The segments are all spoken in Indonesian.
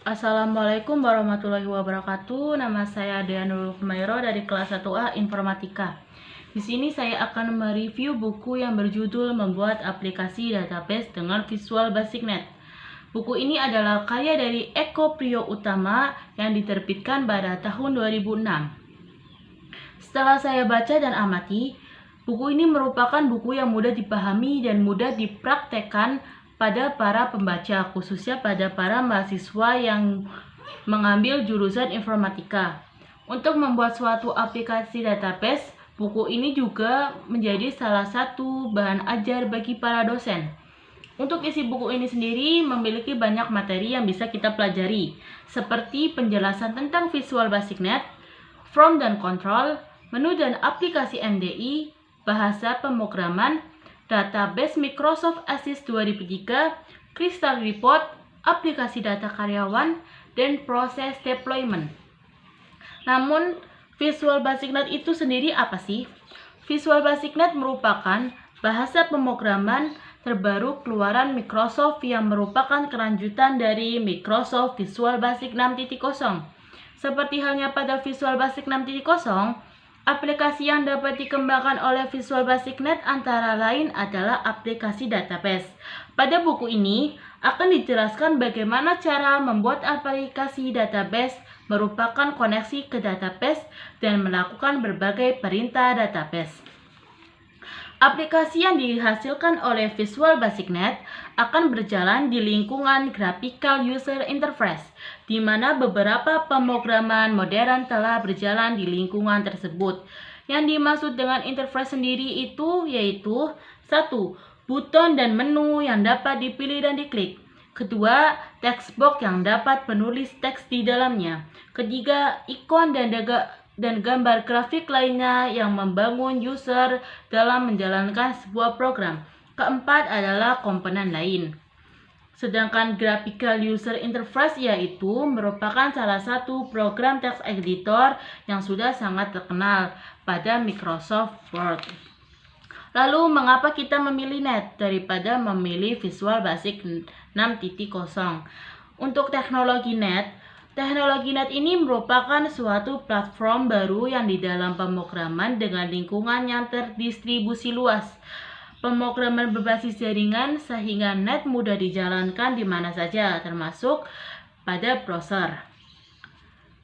Assalamualaikum warahmatullahi wabarakatuh. Nama saya Dea Nurul Humairo dari kelas 1A Informatika. Di sini saya akan mereview buku yang berjudul Membuat Aplikasi Database dengan Visual Basic Net. Buku ini adalah karya dari Eko Priyoutama yang diterbitkan pada tahun 2006. Setelah saya baca dan amati, buku ini merupakan buku yang mudah dipahami dan mudah dipraktekkan pada para pembaca, khususnya pada para mahasiswa yang mengambil jurusan informatika. Untuk membuat suatu aplikasi database, buku ini juga menjadi salah satu bahan ajar bagi para dosen. Untuk isi buku ini sendiri memiliki banyak materi yang bisa kita pelajari, seperti penjelasan tentang Visual Basic Net, From dan Control, menu dan aplikasi MDI, bahasa pemrograman, database Microsoft Access 2003, Crystal Report, aplikasi data karyawan, dan proses deployment. Namun, Visual Basic Net itu sendiri apa sih? Visual Basic Net merupakan bahasa pemrograman terbaru keluaran Microsoft yang merupakan kelanjutan dari Microsoft Visual Basic 6.0. Seperti halnya pada Visual Basic 6.0, aplikasi yang dapat dikembangkan oleh Visual Basic Net antara lain adalah aplikasi database. Pada buku ini akan dijelaskan bagaimana cara membuat aplikasi database, merupakan koneksi ke database, dan melakukan berbagai perintah database. Aplikasi yang dihasilkan oleh Visual Basic Net akan berjalan di lingkungan Graphical User Interface, di mana beberapa pemrograman modern telah berjalan di lingkungan tersebut. Yang dimaksud dengan interface sendiri itu yaitu 1. Buton dan menu yang dapat dipilih dan diklik. Kedua, text box yang dapat menulis teks di dalamnya. Ketiga, ikon dan gambar grafik lainnya yang membangun user dalam menjalankan sebuah program. Keempat adalah komponen lain. Sedangkan Graphical User Interface yaitu merupakan salah satu program text editor yang sudah sangat terkenal pada Microsoft Word. Lalu mengapa kita memilih Net daripada memilih Visual Basic 6.0? Untuk teknologi Net ini merupakan suatu platform baru yang di dalam pemrograman dengan lingkungan yang terdistribusi luas. Pemrograman berbasis jaringan sehingga Net mudah dijalankan di mana saja, termasuk pada browser.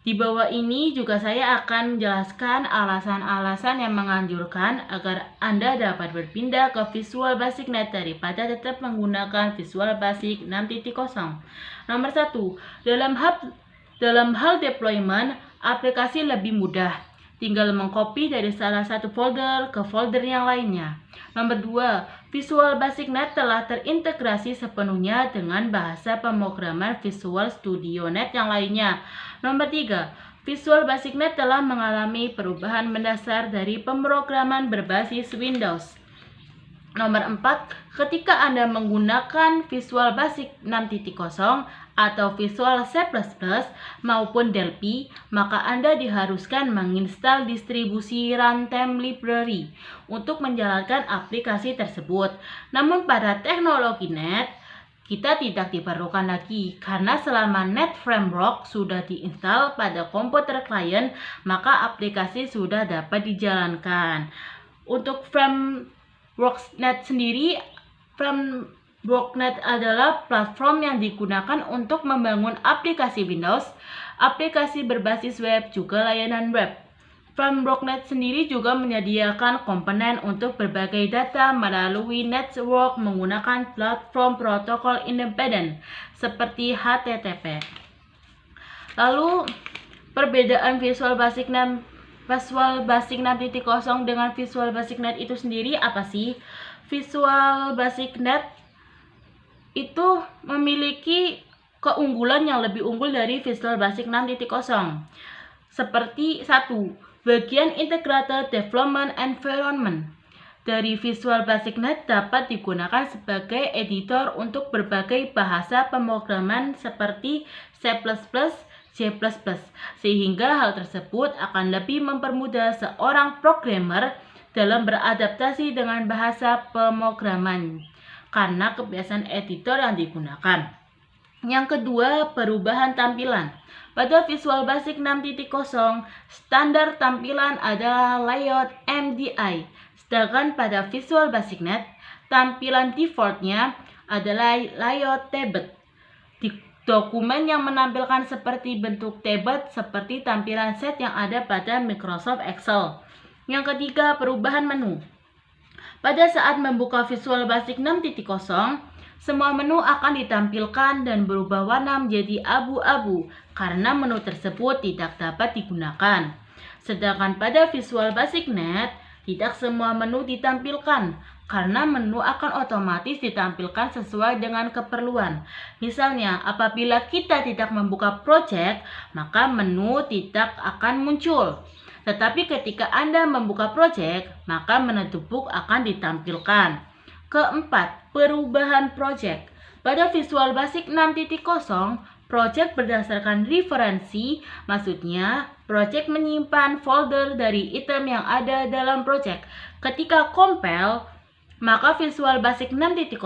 Di bawah ini juga saya akan menjelaskan alasan-alasan yang menganjurkan agar Anda dapat berpindah ke Visual Basic Net daripada tetap menggunakan Visual Basic 6.0. Nomor 1, dalam hal deployment, aplikasi lebih mudah. Tinggal mengcopy dari salah satu folder ke folder yang lainnya. Nomor 2, Visual Basic Net telah terintegrasi sepenuhnya dengan bahasa pemrograman Visual Studio Net yang lainnya. Nomor 3, Visual Basic Net telah mengalami perubahan mendasar dari pemrograman berbasis Windows. Nomor 4, ketika Anda menggunakan Visual Basic 6.0 atau Visual C++ maupun Delphi, maka Anda diharuskan menginstal distribusi runtime library untuk menjalankan aplikasi tersebut. Namun pada teknologi Net, kita tidak diperlukan lagi karena selama Net Framework sudah diinstal pada komputer klien, maka aplikasi sudah dapat dijalankan. Untuk Framework.net sendiri, Framework.net adalah platform yang digunakan untuk membangun aplikasi Windows, aplikasi berbasis web, juga layanan web. Framework.net sendiri juga menyediakan komponen untuk berbagai data melalui network menggunakan platform protokol independen seperti HTTP. Lalu, perbedaan Visual Basic 6.0 dengan Visual Basic Net itu sendiri apa sih? Visual Basic Net itu memiliki keunggulan yang lebih unggul dari Visual Basic 6.0. Seperti 1. Bagian Integrated Development Environment dari Visual Basic Net dapat digunakan sebagai editor untuk berbagai bahasa pemrograman seperti C++, C++, sehingga hal tersebut akan lebih mempermudah seorang programmer dalam beradaptasi dengan bahasa pemrograman karena kebiasaan editor yang digunakan. Yang kedua, perubahan tampilan. Pada Visual Basic 6.0, standar tampilan adalah layout MDI. Sedangkan pada Visual Basic Net, tampilan defaultnya adalah layout tablet. Dokumen yang menampilkan seperti bentuk tablet seperti tampilan set yang ada pada Microsoft Excel. Yang ketiga, perubahan menu. Pada saat membuka Visual Basic 6.0, semua menu akan ditampilkan dan berubah warna menjadi abu-abu karena menu tersebut tidak dapat digunakan. Sedangkan pada Visual Basic Net, tidak semua menu ditampilkan karena menu akan otomatis ditampilkan sesuai dengan keperluan. Misalnya, apabila kita tidak membuka project, maka menu tidak akan muncul. Tetapi ketika Anda membuka project, maka menu book akan ditampilkan. Keempat, perubahan project. Pada Visual Basic 6.0, project berdasarkan referensi, maksudnya project menyimpan folder dari item yang ada dalam project. Ketika compile, maka Visual Basic 6.0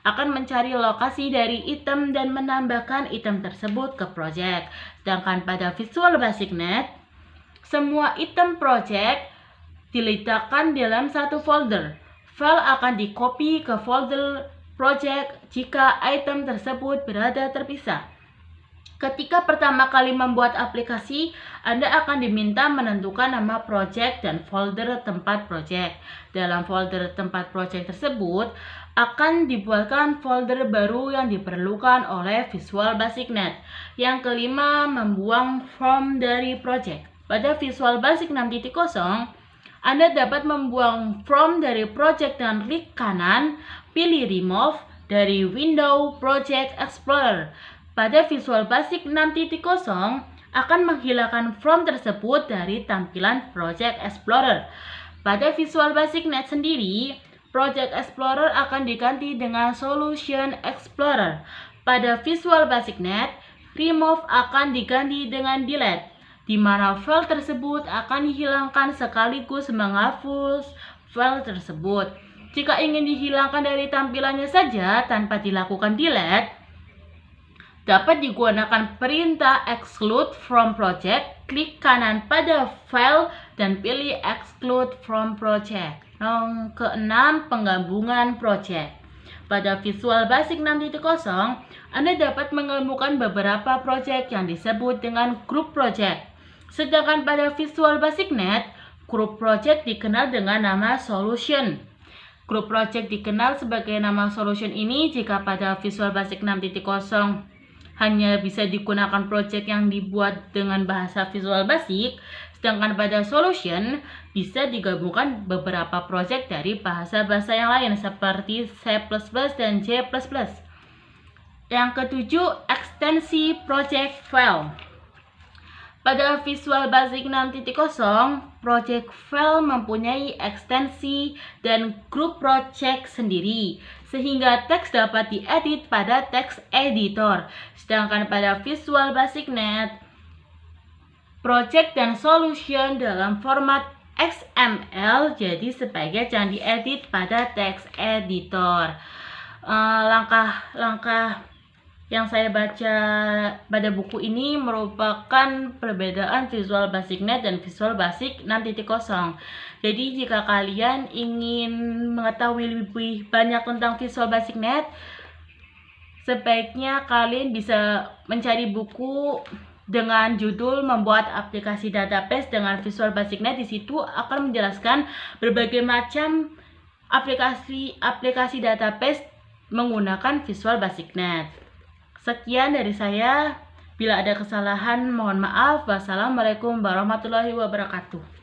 akan mencari lokasi dari item dan menambahkan item tersebut ke project. Sedangkan pada Visual Basic Net, semua item project diletakkan dalam satu folder. File akan di-copy ke folder project jika item tersebut berada terpisah. Ketika pertama kali membuat aplikasi, Anda akan diminta menentukan nama project dan folder tempat project. Dalam folder tempat project tersebut, akan dibuatkan folder baru yang diperlukan oleh Visual Basic Net. Yang kelima, membuang from dari project. Pada Visual Basic 6.0, Anda dapat membuang from dari project dengan klik kanan, pilih remove dari window Project Explorer. Pada Visual Basic 6.0 akan menghilangkan from tersebut dari tampilan Project Explorer. Pada Visual Basic Net sendiri, Project Explorer akan diganti dengan Solution Explorer. Pada Visual Basic Net, remove akan diganti dengan delete, di mana file tersebut akan dihilangkan sekaligus menghapus file tersebut. Jika ingin dihilangkan dari tampilannya saja tanpa dilakukan delete, dapat digunakan perintah exclude from project. Klik kanan pada file dan pilih exclude from project. Yang keenam, penggabungan project. Pada Visual Basic 6.0, Anda dapat menggabungkan beberapa project yang disebut dengan group project. Sedangkan pada Visual Basic Net, group project dikenal dengan nama solution. Group project dikenal sebagai nama solution ini jika pada Visual Basic 6.0 hanya bisa digunakan project yang dibuat dengan bahasa Visual Basic, sedangkan pada solution bisa digabungkan beberapa project dari bahasa-bahasa yang lain seperti C++ dan C++. Yang ketujuh, ekstensi project file. Pada Visual Basic 6.0, project file mempunyai ekstensi dan grup project sendiri, sehingga teks dapat diedit pada text editor. Sedangkan pada Visual Basic Net, project dan solution dalam format XML, jadi sebaiknya jangan diedit pada text editor. Langkah-langkah yang saya baca pada buku ini merupakan perbedaan Visual Basic Net dan Visual Basic 6.0. Jadi jika kalian ingin mengetahui lebih banyak tentang Visual Basic Net, sebaiknya kalian bisa mencari buku dengan judul Membuat Aplikasi Database dengan Visual Basic Net. Di situ akan menjelaskan berbagai macam aplikasi database menggunakan Visual Basic Net. Sekian dari saya. Bila ada kesalahan, mohon maaf. Wassalamualaikum warahmatullahi wabarakatuh.